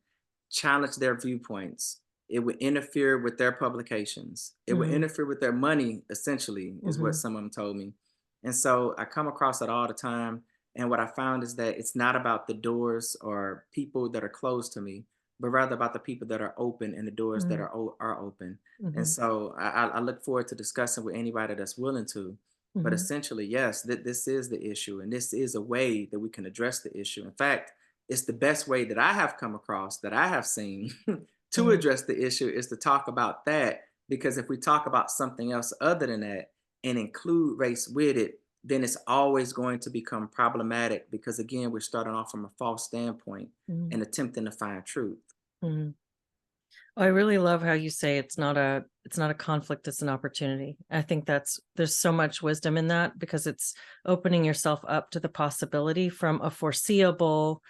[SPEAKER 2] challenged their viewpoints. It would interfere with their publications. It would
[SPEAKER 1] Mhm.
[SPEAKER 2] interfere with their money, essentially, is what
[SPEAKER 1] Mhm.
[SPEAKER 2] some of them told me. And so I come across it all the time. And what I found is that it's not about the doors or people that are closed to me, but rather about the people that are open and the doors that
[SPEAKER 1] Mhm.
[SPEAKER 2] are open. And
[SPEAKER 1] Mhm.
[SPEAKER 2] so I look forward to discussing with anybody that's willing to. But
[SPEAKER 1] Mhm.
[SPEAKER 2] essentially, yes, this is the issue, and this is a way that we can address the issue. In fact, it's the best way that I have come across, that I have seen to
[SPEAKER 1] Mhm.
[SPEAKER 2] address the issue is to talk about that. Because if we talk about something else other than that and include race with it, then it's always going to become problematic because, again, we're starting off from a false standpoint
[SPEAKER 1] Mhm.
[SPEAKER 2] and attempting to find truth.
[SPEAKER 1] Mhm. I really love how you say it's not a conflict, it's an opportunity. I think there's so much wisdom in that because it's opening yourself up to the possibility from a foreseeable,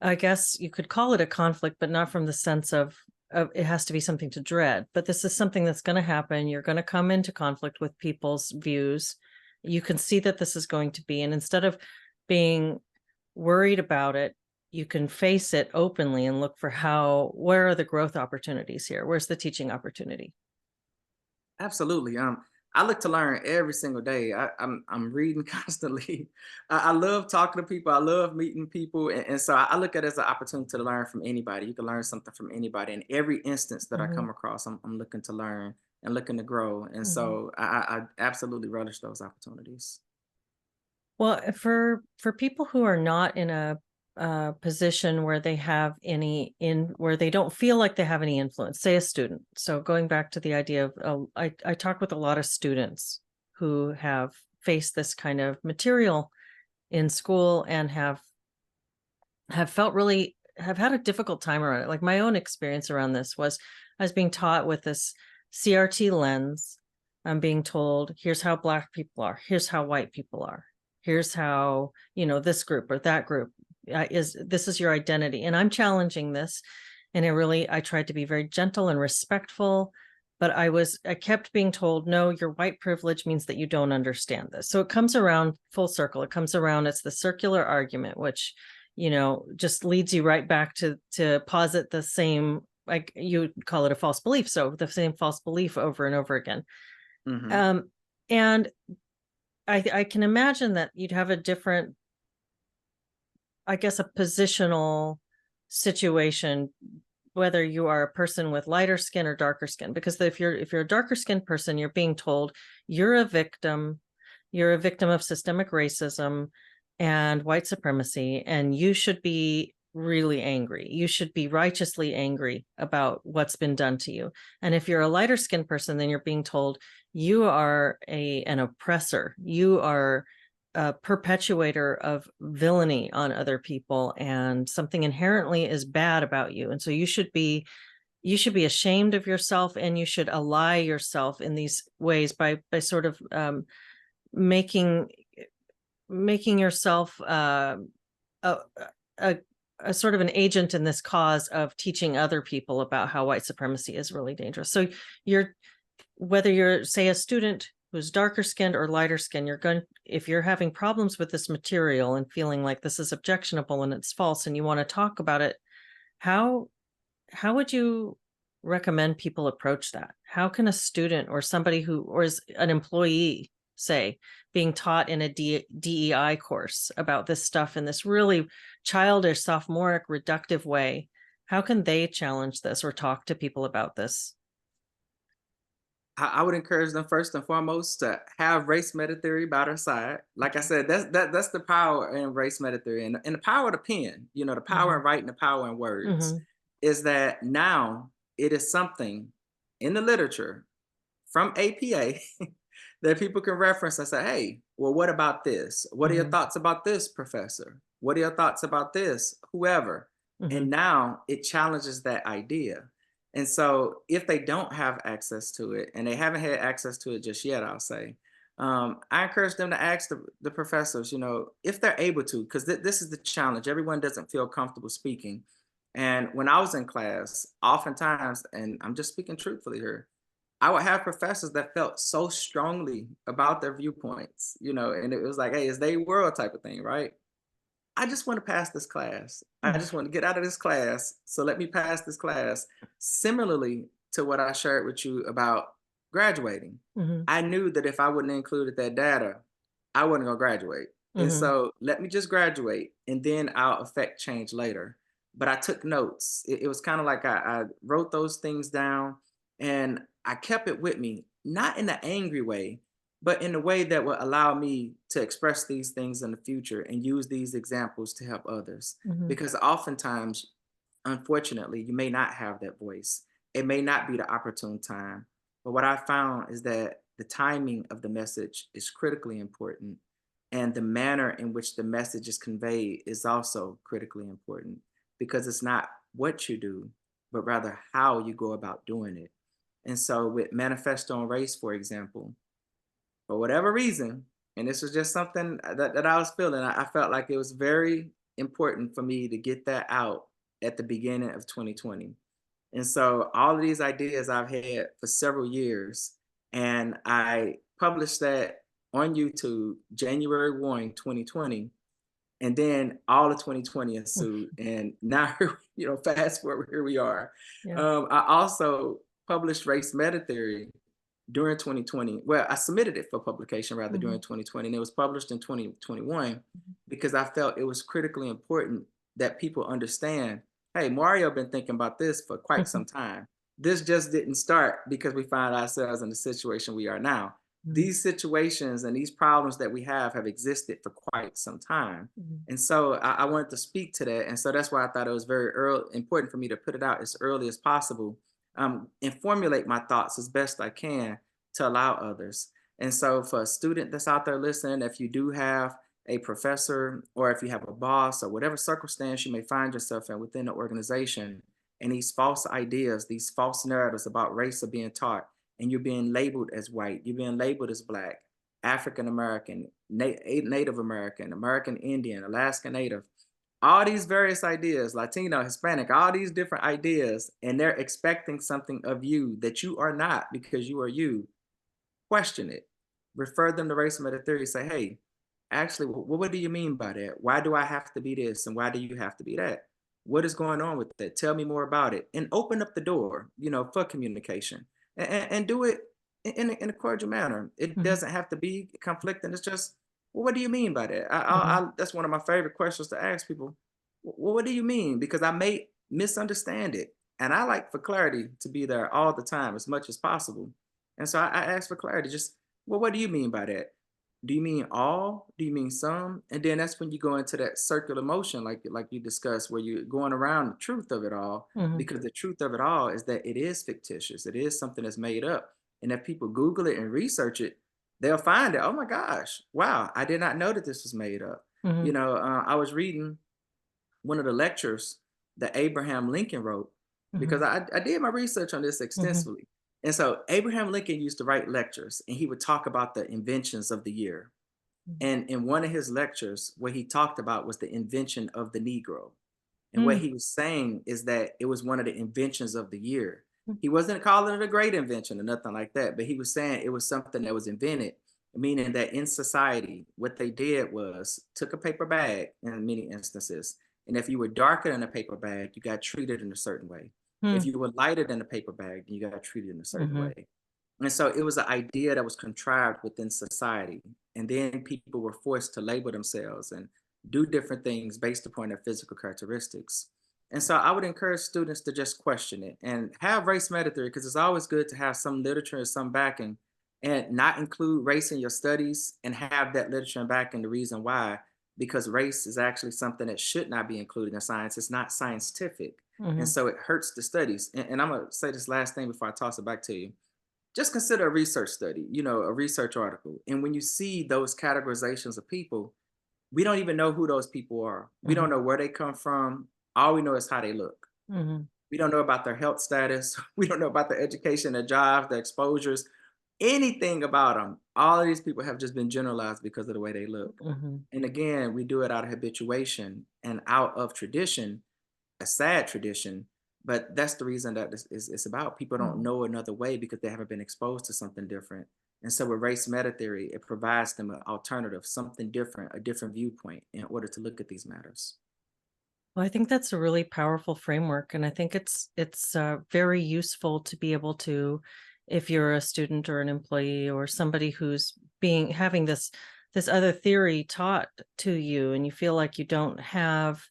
[SPEAKER 1] I guess you could call it a conflict, but not from the sense of it has to be something to dread. But this is something that's going to happen. You're going to come into conflict with people's views. You can see that this is going to be, and instead of being worried about it, you can face it openly and look for where are the growth opportunities here? Where's the teaching opportunity?
[SPEAKER 2] Absolutely. I look to learn every single day. I'm reading constantly. I love talking to people. I love meeting people, and so I look at it as an opportunity to learn from anybody. You can learn something from anybody. In every instance that I
[SPEAKER 1] Mhm,
[SPEAKER 2] come across, I'm looking to learn and looking to grow. And
[SPEAKER 1] mhm.
[SPEAKER 2] so I absolutely relish those opportunities.
[SPEAKER 1] Well, for people who are not in a position where they have any in where they don't feel like they have any influence, say a student. So going back to the idea of, I talk with a lot of students who have faced this kind of material in school and have felt really have had a difficult time around it. Like my own experience around this was I was being taught with this CRT lens. I'm being told, here's how Black people are, here's how white people are, here's how, this group or that group this is your identity. And I'm challenging this. And I tried to be very gentle and respectful. But I kept being told, no, your white privilege means that you don't understand this. So it comes around full circle. It comes around, it's the circular argument, which just leads you right back to posit the same, like you call it a false belief. So the same false belief over and over again.
[SPEAKER 2] Hmm.
[SPEAKER 1] Um, and I can imagine that you'd have a different, I guess, a positional situation, whether you are a person with lighter skin or darker skin. Because if you're a darker skinned person, you're being told you're a victim of systemic racism and white supremacy, and you should be really angry. You should be righteously angry about what's been done to you. And if you're a lighter skinned person, then you're being told you are an oppressor. You are a perpetuator of villainy on other people, and something inherently is bad about you. And so you should be ashamed of yourself, and you should ally yourself in these ways by sort of making yourself a, a a sort of an agent in this cause of teaching other people about how white supremacy is really dangerous. So you're whether you're, say, a student who's darker skinned or lighter skinned, if you're having problems with this material and feeling like this is objectionable and it's false and you want to talk about it, how would you recommend people approach that? How can a student or somebody or is an employee, say, being taught in a DEI course about this stuff in this really childish, sophomoric, reductive way, how can they challenge this or talk to people about this?
[SPEAKER 2] I would encourage them first and foremost to have race meta theory by their side. Like I
[SPEAKER 1] Okay.
[SPEAKER 2] said, that's the power in race meta theory, and the power of the pen. The power
[SPEAKER 1] Hmm.
[SPEAKER 2] in writing, the power in words,
[SPEAKER 1] Hmm.
[SPEAKER 2] is that now it is something in the literature from APA that people can reference and say, hey, well, what about this? What are your
[SPEAKER 1] Hmm.
[SPEAKER 2] thoughts about this, professor? What are your thoughts about this, whoever?
[SPEAKER 1] Hmm.
[SPEAKER 2] And now it challenges that idea. And so if they don't have access to it, and they haven't had access to it just yet, I'll say, I encourage them to ask the professors, if they're able to, because this is the challenge. Everyone doesn't feel comfortable speaking. And when I was in class, oftentimes, and I'm just speaking truthfully here, I would have professors that felt so strongly about their viewpoints, and it was like, hey, it's their world type of thing, right? I just want to pass this class. I just want to get out of this class. So let me pass this class. Similarly to what I shared with you about graduating,
[SPEAKER 1] Hmm.
[SPEAKER 2] I knew that if I wouldn't have included that data, I wasn't going to graduate. And
[SPEAKER 1] Hmm.
[SPEAKER 2] so let me just graduate, and then I'll affect change later. But I took notes. It was kind of like I wrote those things down, and I kept it with me, not in an angry way, but in a way that will allow me to express these things in the future and use these examples to help others.
[SPEAKER 1] Hmm.
[SPEAKER 2] Because oftentimes, unfortunately, you may not have that voice. It may not be the opportune time. But what I found is that the timing of the message is critically important. And the manner in which the message is conveyed is also critically important, because it's not what you do, but rather how you go about doing it. And so, with Manifesto on Race, for example, for whatever reason, and this was just something that I was feeling, I felt like it was very important for me to get that out at the beginning of 2020. And so all of these ideas I've had for several years, and I published that on YouTube January 1, 2020. And then all of 2020 ensued. And now, fast forward, here we are.
[SPEAKER 1] Yeah.
[SPEAKER 2] I also published Race Meta Theory during 2020. Well, I submitted it for publication rather
[SPEAKER 1] Mhm.
[SPEAKER 2] during 2020, and it was published in 2021
[SPEAKER 1] Mhm.
[SPEAKER 2] because I felt it was critically important that people understand, hey, Mario been thinking about this for quite some
[SPEAKER 1] Mhm.
[SPEAKER 2] time. This just didn't start because we find ourselves in the situation we are now.
[SPEAKER 1] Mhm.
[SPEAKER 2] These situations and these problems that we have existed for quite some time.
[SPEAKER 1] Mhm.
[SPEAKER 2] And so I wanted to speak to that. And so that's why I thought it was very important for me to put it out as early as possible, and formulate my thoughts as best I can to allow others. And so, for a student that's out there listening, if you do have a professor or if you have a boss or whatever circumstance you may find yourself in within the organization, and these false ideas, these false narratives about race are being taught, and you're being labeled as white, you're being labeled as black, African American, Native American, American Indian, Alaska Native, all these various ideas, Latino, Hispanic, all these different ideas, and they're expecting something of you that you are not because you are you. Question it. Refer them to race meta theory. Say, hey, actually, what do you mean by that? Why do I have to be this? And why do you have to be that? What is going on with that? Tell me more about it. And open up the door, for communication. And do it in a cordial manner. It
[SPEAKER 1] Mhm.
[SPEAKER 2] doesn't have to be conflicting. It's just, well, what do you mean by that?
[SPEAKER 1] Mhm.
[SPEAKER 2] That's one of my favorite questions to ask people. Well, what do you mean? Because I may misunderstand it. And I like for clarity to be there all the time as much as possible. And so I asked for clarity. Just, well, what do you mean by that? Do you mean all? Do you mean some? And then that's when you go into that circular motion, like you discussed, where you're going around the truth of it all,
[SPEAKER 1] Mhm.
[SPEAKER 2] because the truth of it all is that it is fictitious. It is something that's made up. And if people Google it and research it, they'll find it. Oh my gosh, wow, I did not know that this was made up.
[SPEAKER 1] Mhm.
[SPEAKER 2] I was reading one of the lectures that Abraham Lincoln wrote, because
[SPEAKER 1] Mhm.
[SPEAKER 2] I did my research on this
[SPEAKER 1] Mhm.
[SPEAKER 2] extensively. And so Abraham Lincoln used to write lectures and he would talk about the inventions of the year.
[SPEAKER 1] Mhm.
[SPEAKER 2] And in one of his lectures, what he talked about was the invention of the Negro. And what
[SPEAKER 1] Mm.
[SPEAKER 2] he was saying is that it was one of the inventions of the year.
[SPEAKER 1] Mm.
[SPEAKER 2] He wasn't calling it a great invention or nothing like that, but he was saying it was something that was invented, meaning that in society, what they did was took a paper bag in many instances. And if you were darker than a paper bag, you got treated in a certain way. If
[SPEAKER 1] Mm.
[SPEAKER 2] you were lighter than a paper bag, you got treated in a certain
[SPEAKER 1] Mhm.
[SPEAKER 2] way. And so it was an idea that was contrived within society. And then people were forced to label themselves and do different things based upon their physical characteristics. And so I would encourage students to just question it and have race meta theory, because it's always good to have some literature and some backing, and not include race in your studies and have that literature and backing, the reason why, because race is actually something that should not be included in science. It's not scientific. And
[SPEAKER 1] Mhm.
[SPEAKER 2] so it hurts the studies. And I'm going to say this last thing before I toss it back to you. Just consider a research study, a research article. And when you see those categorizations of people, we don't even know who those people are. We don't
[SPEAKER 1] Mhm.
[SPEAKER 2] know where they come from. All we know is how they look.
[SPEAKER 1] Mhm.
[SPEAKER 2] We don't know about their health status. We don't know about their education, their jobs, their exposures, anything about them. All of these people have just been generalized because of the way they look.
[SPEAKER 1] Mhm.
[SPEAKER 2] And again, we do it out of habituation and out of tradition, a sad tradition, but that's the reason that this is it's about. People don't
[SPEAKER 1] Mhm.
[SPEAKER 2] know another way because they haven't been exposed to something different. And so with race meta theory, it provides them an alternative, something different, a different viewpoint in order to look at these matters.
[SPEAKER 1] Well, I think that's a really powerful framework, and I think it's very useful to be able to, if you're a student or an employee or somebody who's being having this other theory taught to you, and you feel like you don't have,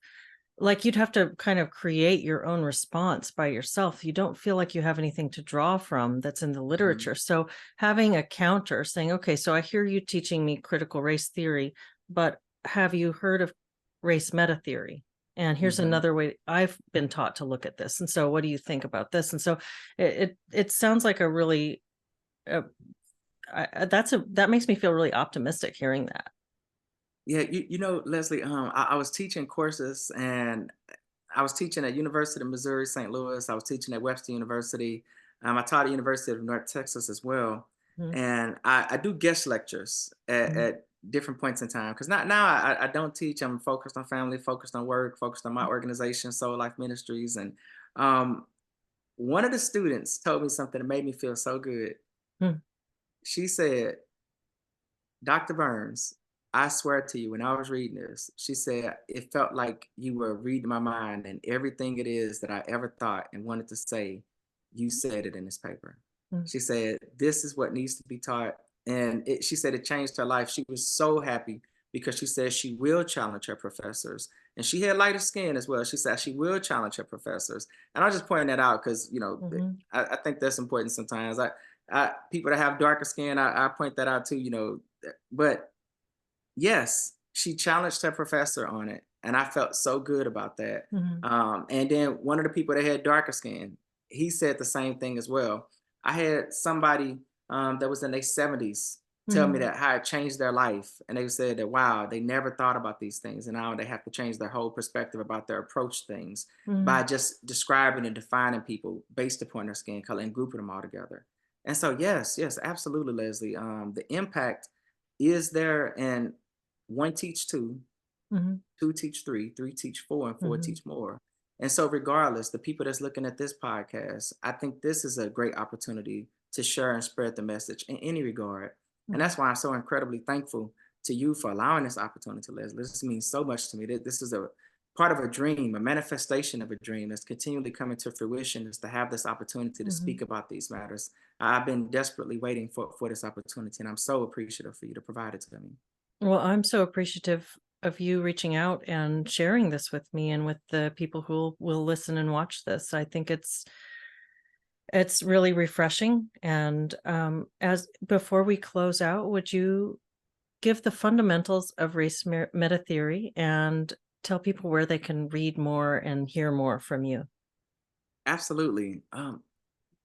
[SPEAKER 1] like you'd have to kind of create your own response by yourself. You don't feel like you have anything to draw from that's in the
[SPEAKER 2] Mhm,
[SPEAKER 1] literature. So having a counter saying, okay, so I hear you teaching me critical race theory, but have you heard of race meta theory? And here's
[SPEAKER 2] mhm.
[SPEAKER 1] another way I've been taught to look at this. And so what do you think about this? And so it sounds like a really uh, that makes me feel really optimistic hearing that.
[SPEAKER 2] Yeah, Leslie, I was teaching courses, and I was teaching at University of Missouri, St. Louis. I was teaching at Webster University. I taught at University of North Texas as well.
[SPEAKER 1] Mhm.
[SPEAKER 2] And I do guest lectures
[SPEAKER 1] Mhm.
[SPEAKER 2] at different points in time. Because not now I don't teach. I'm focused on family, focused on work, focused on my organization, Soul Life Ministries. And um, one of the students told me something that made me feel so good.
[SPEAKER 1] Mhm.
[SPEAKER 2] She said, Dr. Burns, I swear to you, when I was reading this, she said, it felt like you were reading my mind, and everything it is that I ever thought and wanted to say, you said it in this paper.
[SPEAKER 1] Mm,
[SPEAKER 2] She said, "This is what needs to be taught." And she said it changed her life. She was so happy because she said she will challenge her professors. And she had lighter skin as well. She said she will challenge her professors. And I just pointing that out because,
[SPEAKER 1] mhm,
[SPEAKER 2] I think that's important sometimes. People that have darker skin, I point that out too, but yes, she challenged her professor on it, and I felt so good about that.
[SPEAKER 1] mhm,
[SPEAKER 2] And then one of the people that had darker skin, he said the same thing as well. I had somebody that was in their 70s tell me
[SPEAKER 1] mhm,
[SPEAKER 2] that how it changed their life, and they said that wow, they never thought about these things, and now they have to change their whole perspective about their approach to things by
[SPEAKER 1] mhm,
[SPEAKER 2] just describing and defining people based upon their skin color and grouping them all together. And so, yes, yes, absolutely, Leslie. The impact is there, and one teach two,
[SPEAKER 1] mhm,
[SPEAKER 2] two teach three, three teach four, and four
[SPEAKER 1] mhm,
[SPEAKER 2] teach more. And so, regardless, the people that's looking at this podcast, I think this is a great opportunity to share and spread the message in any regard. And
[SPEAKER 1] mhm,
[SPEAKER 2] that's why I'm so incredibly thankful to you for allowing this opportunity, Leslie. This means so much to me. This is a part of a dream, a manifestation of a dream that's continually coming to fruition, is to have this opportunity to
[SPEAKER 1] mhm.
[SPEAKER 2] speak about these matters. I've been desperately waiting for this opportunity, and I'm so appreciative for you to provide it to me.
[SPEAKER 1] Well, I'm so appreciative of you reaching out and sharing this with me and with the people who will listen and watch this. I think it's really refreshing. And as before we close out, would you give the fundamentals of meta theory and tell people where they can read more and hear more from you?
[SPEAKER 2] Absolutely.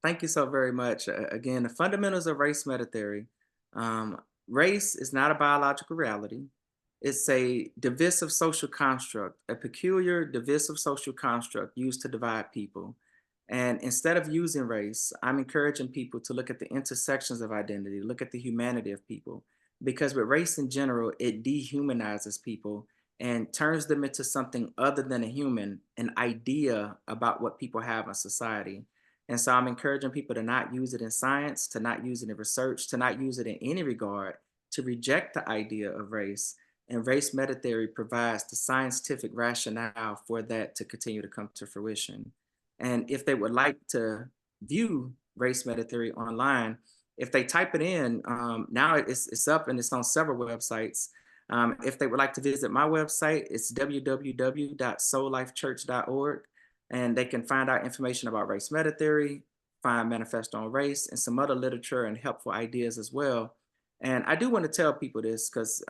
[SPEAKER 2] Thank you so very much. Again, the fundamentals of race meta theory. Race is not a biological reality. It's a divisive social construct, a peculiar divisive social construct used to divide people. And instead of using race, I'm encouraging people to look at the intersections of identity, look at the humanity of people. Because with race in general, it dehumanizes people and turns them into something other than a human, an idea about what people have in society. And so I'm encouraging people to not use it in science, to not use it in research, to not use it in any regard, to reject the idea of race. And race meta theory provides the scientific rationale for that to continue to come to fruition. And if they would like to view race meta theory online, if they type it in, now it's up and it's on several websites. If they would like to visit my website, it's www.soullifechurch.org, and they can find out information about race meta theory, find Manifesto on Race, and some other literature and helpful ideas as well. And I do want to tell people this because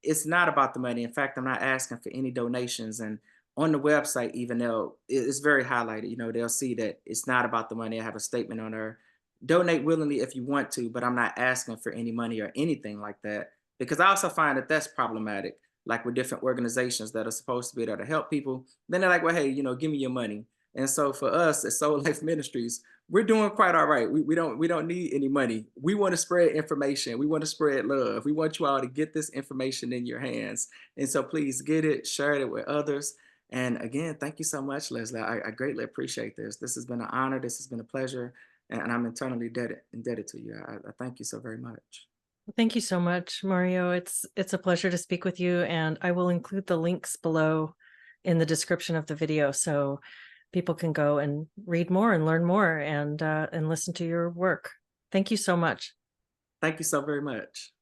[SPEAKER 2] it's not about the money. In fact, I'm not asking for any donations. And on the website, even though it's very highlighted, they'll see that it's not about the money. I have a statement on there. Donate willingly if you want to, but I'm not asking for any money or anything like that, because I also find that that's problematic. Like with different organizations that are supposed to be there to help people, then they're like, well, hey, give me your money. And so for us at Soul Life Ministries, we're doing quite all right. We don't need any money. We want to spread information. We want to spread love. We want you all to get this information in your hands. And so please get it, share it with others. And again, thank you so much, Leslie. I greatly appreciate this. This has been an honor. This has been a pleasure. And I'm eternally indebted to you. I thank you so very much.
[SPEAKER 1] Thank you so much, Mario. It's a pleasure to speak with you, and I will include the links below in the description of the video so people can go and read more and learn more and listen to your work. Thank you so much.
[SPEAKER 2] Thank you so very much.